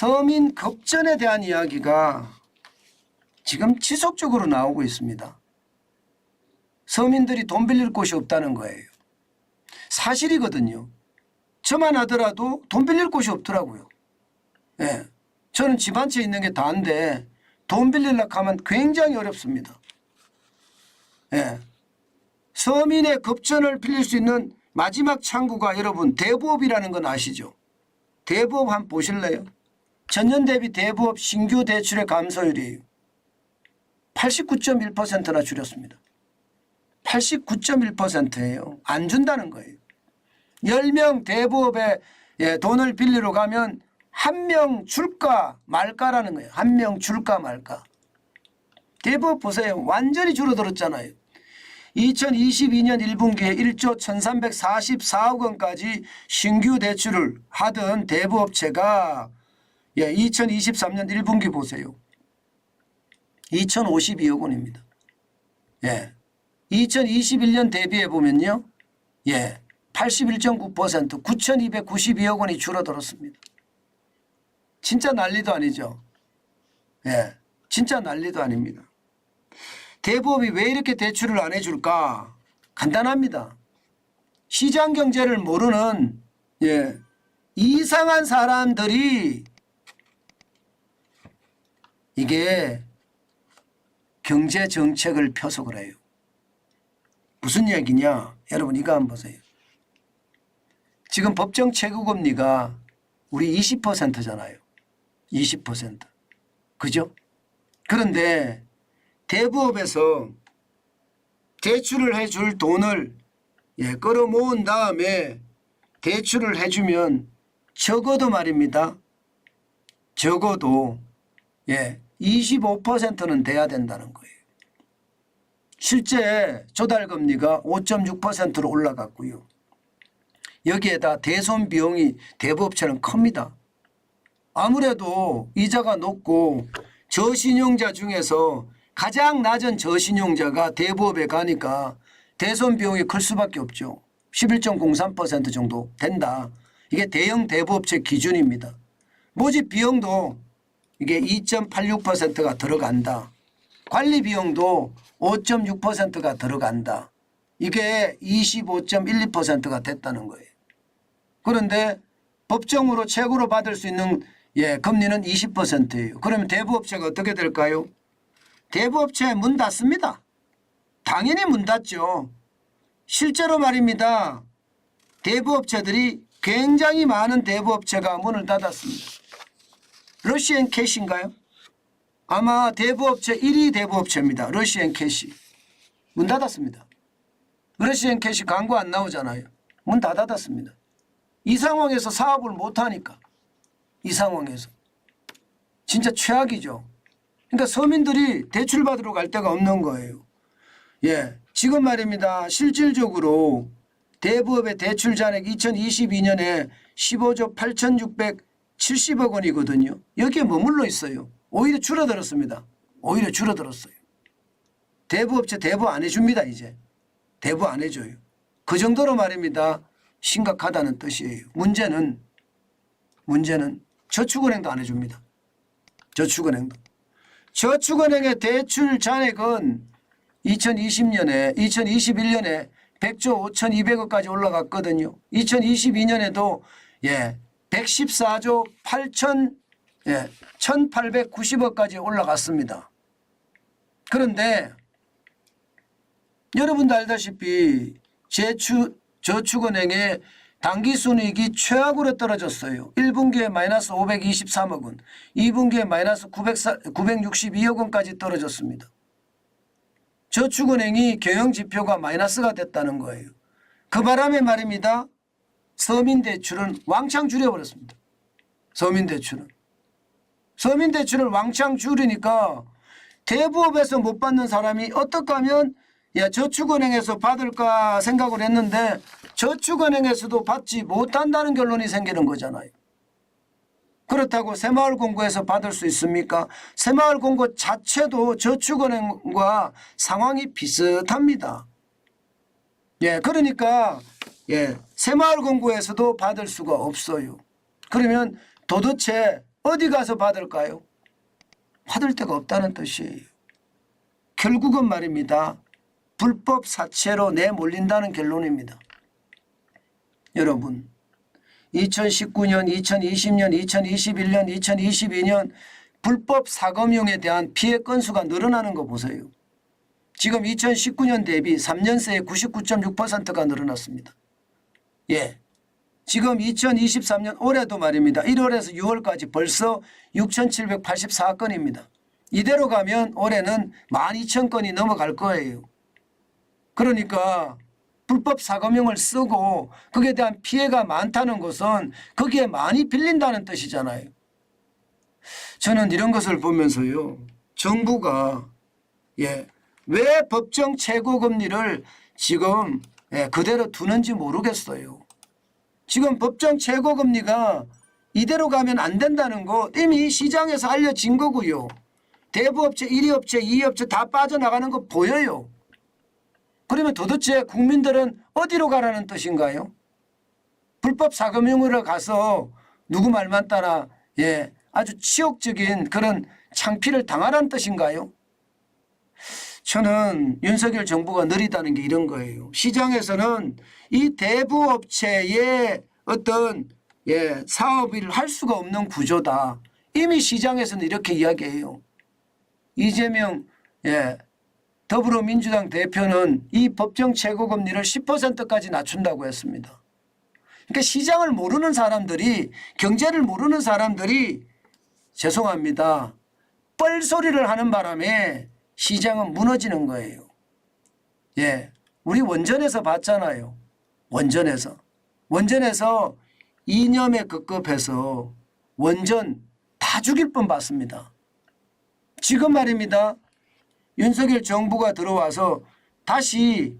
서민 급전에 대한 이야기가 지금 지속적으로 나오고 있습니다. 서민들이 돈 빌릴 곳이 없다는 거예요. 사실이거든요. 저만 하더라도 돈 빌릴 곳이 없더라고요. 예. 저는 집 한 채 있는 게 다인데 돈 빌리려고 하면 굉장히 어렵습니다. 예. 서민의 급전을 빌릴 수 있는 마지막 창구가 여러분 대부업이라는 건 아시죠? 대부업 한번 보실래요? 전년 대비 대부업 신규 대출의 감소율이에요. 89.1%나 줄였습니다. 89.1%예요. 안 준다는 거예요. 10명 대부업에 돈을 빌리러 가면 1명 줄까 말까라는 거예요. 1명 줄까 말까. 대부업 보세요. 완전히 줄어들었잖아요. 2022년 1분기에 1조 1344억 원까지 신규 대출을 하던 대부업체가 2023년 1분기 보세요. 2052억 원입니다. 2021년 대비해 보면요. 81.9% 9292억 원이 줄어들었습니다. 진짜 난리도 아니죠. 진짜 난리도 아닙니다. 대부업이 왜 이렇게 대출을 안 해줄까? 간단합니다. 시장 경제를 모르는 이상한 사람들이 이게 경제 정책을 펴서 그래요. 무슨 얘기냐? 여러분 이거 한번 보세요. 지금 법정 최고금리가 우리 20%잖아요. 20%. 그죠? 그런데 대부업에서 대출을 해줄 돈을 끌어모은 다음에 대출을 해주면 적어도 말입니다. 적어도 25%는 돼야 된다는 거예요. 실제 조달금리가 5.6%로 올라갔고요. 여기에다 대손 비용이 대부업체는 큽니다. 아무래도 이자가 높고 저신용자 중에서 가장 낮은 저신용자가 대부업에 가니까 대손 비용이 클 수밖에 없죠. 11.03% 정도 된다. 이게 대형 대부업체 기준입니다. 모집 비용도 이게 2.86%가 들어간다. 관리 비용도 5.6%가 들어간다. 이게 25.12%가 됐다는 거예요. 그런데 법정으로 최고로 받을 수 있는 금리는 20%예요. 그러면 대부업체가 어떻게 될까요? 대부업체 문 닫습니다. 당연히 문 닫죠. 실제로 말입니다. 대부업체들이 굉장히 많은 대부업체가 문을 닫았습니다. 러시앤캐시인가요? 아마 대부업체 1위 대부업체입니다. 러시앤캐시. 문 닫았습니다. 러시앤캐시 광고 안 나오잖아요. 문 다 닫았습니다. 이 상황에서 사업을 못하니까. 이 상황에서. 진짜 최악이죠. 그러니까 서민들이 대출 받으러 갈 데가 없는 거예요. 지금 말입니다. 실질적으로 대부업의 대출 잔액 2022년에 15조 8,670억 원이거든요. 여기에 머물러 있어요. 오히려 줄어들었습니다. 오히려 줄어들었어요. 대부업체 대부 안 해줍니다. 이제. 대부 안 해줘요. 그 정도로 말입니다. 심각하다는 뜻이에요. 문제는 저축은행도 안 해줍니다. 저축은행도. 저축은행의 대출 잔액은 2021년에 100조 5,200억까지 올라갔거든요. 2022년에도 114조 1,890억까지 올라갔습니다. 그런데 여러분도 알다시피 저축은행의 당기순이익이 최악으로 떨어졌어요. 1분기에 마이너스 523억 원, 2분기에 마이너스 962억 원까지 떨어졌습니다. 저축은행이 경영지표가 마이너스가 됐다는 거예요. 그 바람에 말입니다. 서민대출은 왕창 줄여버렸습니다. 서민대출을 왕창 줄이니까 대부업에서 못 받는 사람이 어떻게 하면 저축은행에서 받을까 생각을 했는데 저축은행에서도 받지 못한다는 결론이 생기는 거잖아요. 그렇다고 새마을금고에서 받을 수 있습니까? 새마을금고 자체도 저축은행과 상황이 비슷합니다. 그러니까 새마을금고에서도 받을 수가 없어요. 그러면 도대체 어디 가서 받을까요? 받을 데가 없다는 뜻이에요. 결국은 말입니다. 불법 사채로 내몰린다는 결론입니다. 여러분 2019년, 2020년, 2021년, 2022년 불법 사금융에 대한 피해 건수가 늘어나는 거 보세요. 지금 2019년 대비 3년 새에 99.6%가 늘어났습니다. 예, 지금 2023년 올해도 말입니다. 1월에서 6월까지 벌써 6,784건입니다. 이대로 가면 올해는 12,000건이 넘어갈 거예요. 그러니까 불법 사금융을 쓰고 거기에 대한 피해가 많다는 것은 거기에 많이 빌린다는 뜻이잖아요. 저는 이런 것을 보면서요. 정부가 왜 법정 최고금리를 지금 그대로 두는지 모르겠어요. 지금 법정 최고금리가 이대로 가면 안 된다는 거 이미 시장에서 알려진 거고요. 대부업체, 1위 업체, 2위 업체 다 빠져나가는 거 보여요. 그러면 도대체 국민들은 어디로 가라는 뜻인가요? 불법 사금융으로 가서 누구 말만 따라 아주 치욕적인 그런 창피를 당하라는 뜻인가요? 저는 윤석열 정부가 느리다는 게 이런 거예요. 시장에서는 이 대부업체의 어떤 사업을 할 수가 없는 구조다. 이미 시장에서는 이렇게 이야기해요. 이재명 더불어민주당 대표는 이 법정 최고금리를 10%까지 낮춘다고 했습니다. 그러니까 시장을 모르는 사람들이, 경제를 모르는 사람들이 죄송합니다. 뻘소리를 하는 바람에 시장은 무너지는 거예요. 우리 원전에서 봤잖아요. 원전에서 이념에 급급해서 원전 다 죽일 뻔 봤습니다. 지금 말입니다. 윤석열 정부가 들어와서 다시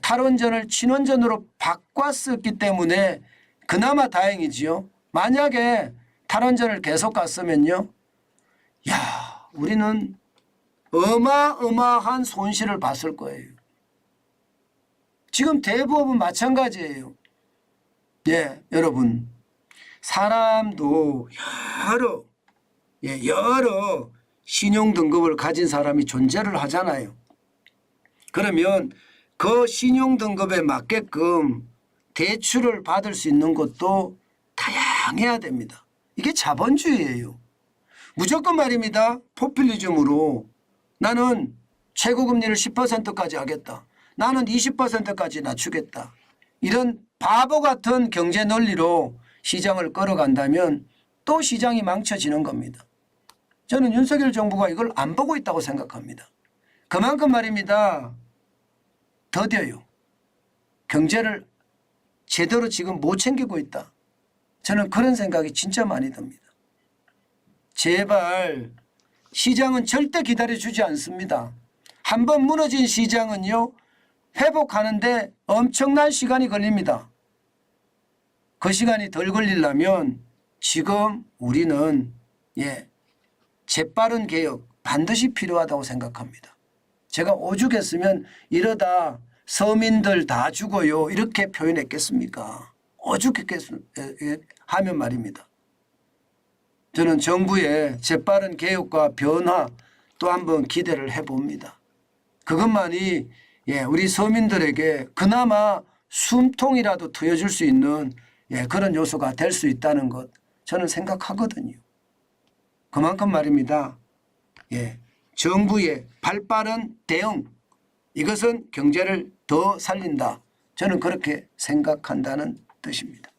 탈원전을 친원전으로 바꿨었기 때문에 그나마 다행이지요. 만약에 탈원전을 계속 갔으면요. 우리는 어마어마한 손실을 봤을 거예요. 지금 대부업은 마찬가지예요. 여러분 사람도 여러 신용등급을 가진 사람이 존재를 하잖아요. 그러면 그 신용등급에 맞게끔 대출을 받을 수 있는 것도 다양해야 됩니다. 이게 자본주의예요. 무조건 말입니다. 포퓰리즘으로 나는 최고금리를 10%까지 하겠다. 나는 20%까지 낮추겠다. 이런 바보 같은 경제 논리로 시장을 끌어간다면 또 시장이 망쳐지는 겁니다. 저는 윤석열 정부가 이걸 안 보고 있다고 생각합니다. 그만큼 말입니다. 더뎌요. 경제를 제대로 지금 못 챙기고 있다. 저는 그런 생각이 진짜 많이 듭니다. 제발 시장은 절대 기다려주지 않습니다. 한번 무너진 시장은요. 회복하는데 엄청난 시간이 걸립니다. 그 시간이 덜 걸리려면 지금 우리는 재빠른 개혁 반드시 필요하다고 생각합니다. 제가 오죽했으면 이러다 서민들 다 죽어요 이렇게 표현했겠습니까? 오죽하면 말입니다. 저는 정부의 재빠른 개혁과 변화 또 한번 기대를 해봅니다. 그것만이 우리 서민들에게 그나마 숨통이라도 트여줄 수 있는 그런 요소가 될 수 있다는 것 저는 생각하거든요. 그만큼 말입니다. 정부의 발빠른 대응 이것은 경제를 더 살린다. 저는 그렇게 생각한다는 뜻입니다.